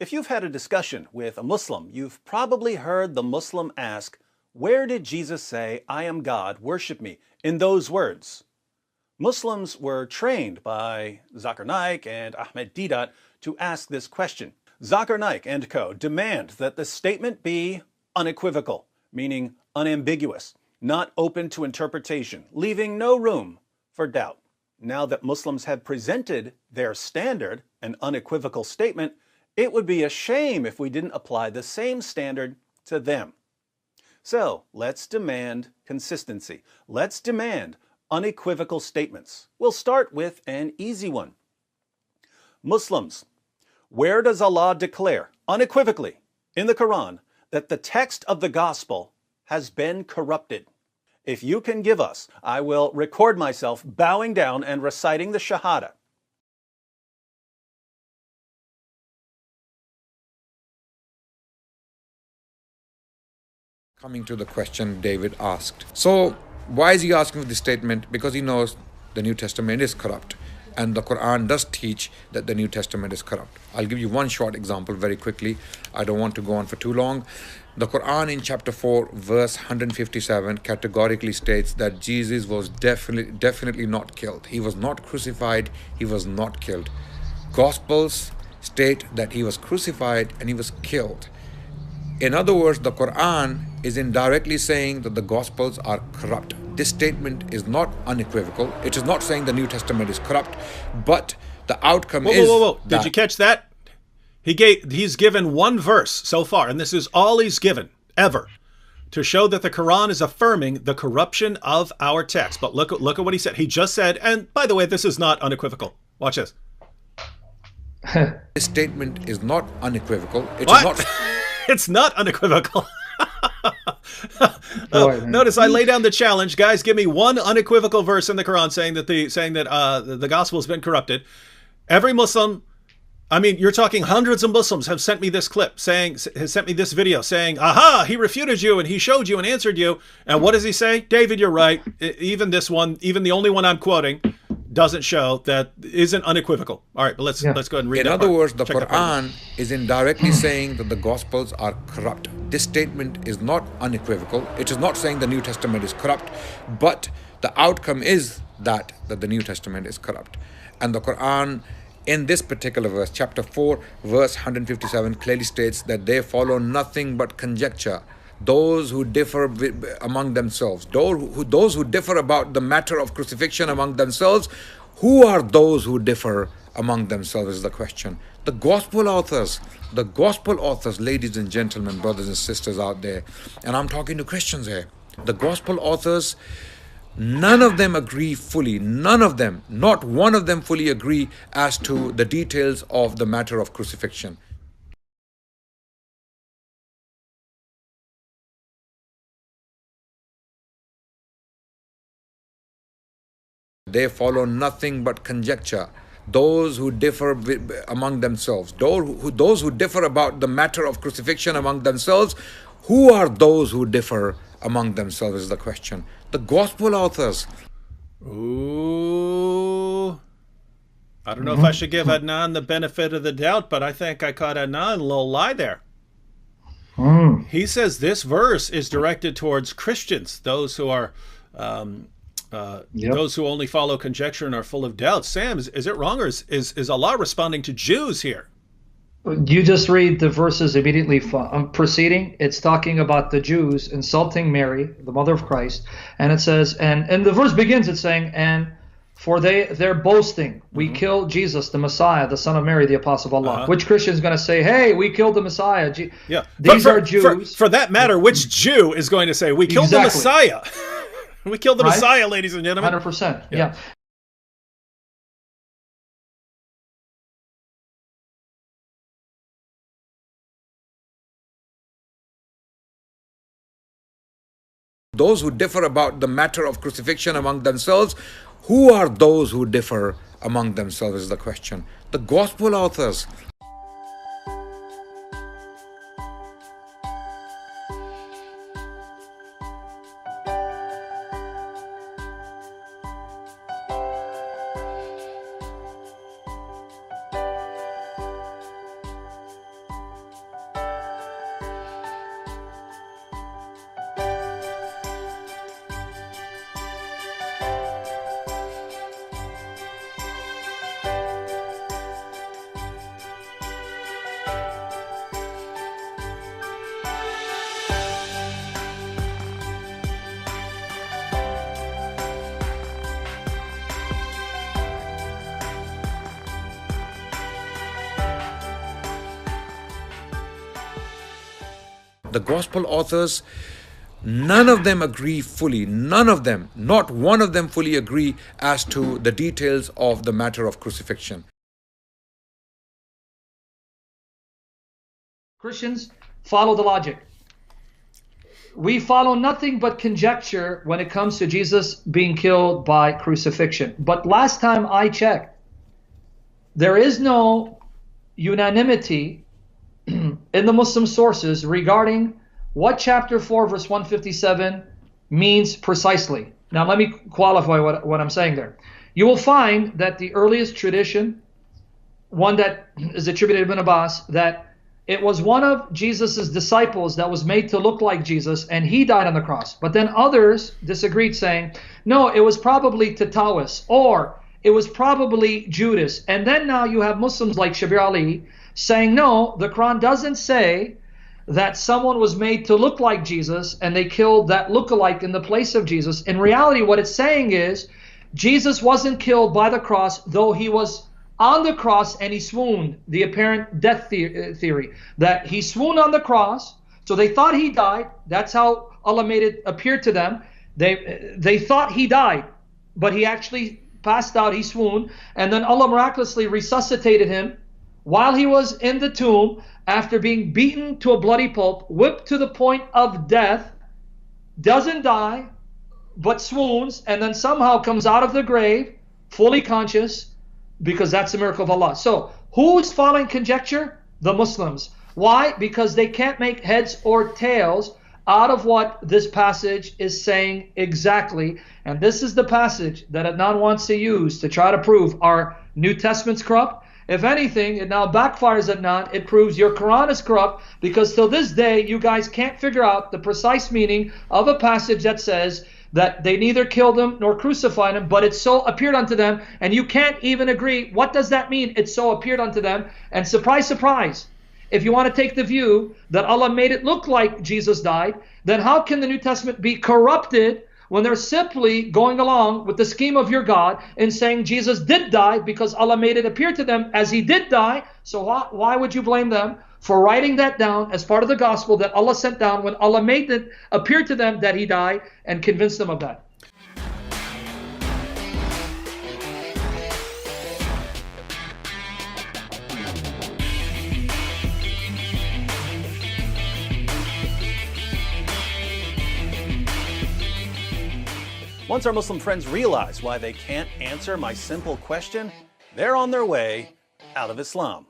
If you've had a discussion with a Muslim, you've probably heard the Muslim ask, "Where did Jesus say, 'I am God, worship me', in those words?" Muslims were trained by Zakir Naik and Ahmed Deedat to ask this question. Zakir Naik and co. demand that the statement be unequivocal, meaning unambiguous, not open to interpretation, leaving no room for doubt. Now that Muslims have presented their standard, an unequivocal statement, it would be a shame if we didn't apply the same standard to them. So let's demand consistency. Let's demand unequivocal statements. We'll start with an easy one. Muslims, where does Allah declare unequivocally in the Quran that the text of the gospel has been corrupted? If you can give us, I will record myself bowing down and reciting the Shahada. Coming to the question David asked. So, why is he asking for this statement? Because he knows the New Testament is corrupt. And the Quran does teach that the New Testament is corrupt. I'll give you one short example very quickly. I don't want to go on for too long. The Quran in chapter 4, verse 157 categorically states that Jesus was definitely not killed. He was not crucified. He was not killed. Gospels state that he was crucified and he was killed. In other words, the Quran is indirectly saying that the Gospels are corrupt. This statement is not unequivocal. It is not saying the New Testament is corrupt, but the outcome is... Whoa. Did you catch that? He's given one verse so far, and this is all he's given, ever, to show that the Quran is affirming the corruption of our text. But look at what he said. He just said, and by the way, this is not unequivocal. Watch this. This statement is not unequivocal. It's not unequivocal. Notice I lay down the challenge, guys. Give me one unequivocal verse in the Quran saying that the gospel has been corrupted. Every Muslim, I mean, you're talking hundreds of Muslims have sent me this clip has sent me this video saying, "Aha, he refuted you and he showed you and answered you." And what does he say? David, you're right. Even this one, even the only one I'm quoting, doesn't show that isn't unequivocal. All right, but let's go ahead and read. In other words, the Quran is indirectly saying that the Gospels are corrupt. This statement is not unequivocal. It is not saying the New Testament is corrupt, but the outcome is that the New Testament is corrupt. And the Quran, in this particular verse, chapter 4, verse 157, clearly states that they follow nothing but conjecture. Those who differ among themselves, those who differ about the matter of crucifixion among themselves, who are those who differ among themselves is the question. The gospel authors, ladies and gentlemen, brothers and sisters out there, and I'm talking to Christians here, the gospel authors, none of them agree fully, none of them, not one of them fully agree as to the details of the matter of crucifixion. They follow nothing but conjecture. Those who differ among themselves, those who differ about the matter of crucifixion among themselves, who are those who differ among themselves is the question. The gospel authors. Ooh. I don't know if I should give Adnan the benefit of the doubt, but I think I caught Adnan a little lie there. He says this verse is directed towards Christians, those who are... those who only follow conjecture and are full of doubts. Sam, is it wrong, or is Allah responding to Jews here? You just read the verses immediately preceding. It's talking about the Jews insulting Mary, the mother of Christ, and it says, and the verse begins, it's saying, and for they're boasting, we killed Jesus, the Messiah, the son of Mary, the apostle of Allah. Which Christian is going to say, hey, we killed the Messiah? These are Jews. For that matter, which Jew is going to say, we killed the Messiah? We killed the Messiah, ladies and gentlemen. 100%. Yeah. Those who differ about the matter of crucifixion among themselves, who are those who differ among themselves is the question. The gospel authors. the gospel authors, none of them agree fully. None of them, not one of them fully agree as to the details of the matter of crucifixion. Christians follow the logic. We follow nothing but conjecture when it comes to Jesus being killed by crucifixion. But last time I checked, there is no unanimity in the Muslim sources regarding what chapter 4 verse 157 means precisely. Now let me qualify what I'm saying there. You will find that the earliest tradition, one that is attributed to Ibn Abbas, that it was one of Jesus's disciples that was made to look like Jesus, and he died on the cross. But then others disagreed, saying, no, it was probably Tatawis, or it was probably Judas. And then now you have Muslims like Shabir Ali saying, no, the Quran doesn't say that someone was made to look like Jesus and they killed that lookalike in the place of Jesus. In reality, what it's saying is Jesus wasn't killed by the cross, though he was on the cross and he swooned, the apparent death theory, that he swooned on the cross, so they thought he died. That's how Allah made it appear to them. They thought he died, but he actually passed out, he swooned, and then Allah miraculously resuscitated him while he was in the tomb after being beaten to a bloody pulp, whipped to the point of death, doesn't die, but swoons, and then somehow comes out of the grave fully conscious, because that's the miracle of Allah. So who's following conjecture? The Muslims. Why? Because they can't make heads or tails out of what this passage is saying exactly. And this is the passage that Adnan wants to use to try to prove our New Testament's corrupt. If anything, it now backfires Adnan. It proves your Quran is corrupt, because till this day you guys can't figure out the precise meaning of a passage that says that they neither killed him nor crucified him, but it so appeared unto them, and you can't even agree. What does that mean? It so appeared unto them. And surprise, surprise, if you want to take the view that Allah made it look like Jesus died, then how can the New Testament be corrupted when they're simply going along with the scheme of your God and saying Jesus did die because Allah made it appear to them as he did die? So why would you blame them for writing that down as part of the gospel that Allah sent down when Allah made it appear to them that he died and convinced them of that? Once our Muslim friends realize why they can't answer my simple question, they're on their way out of Islam.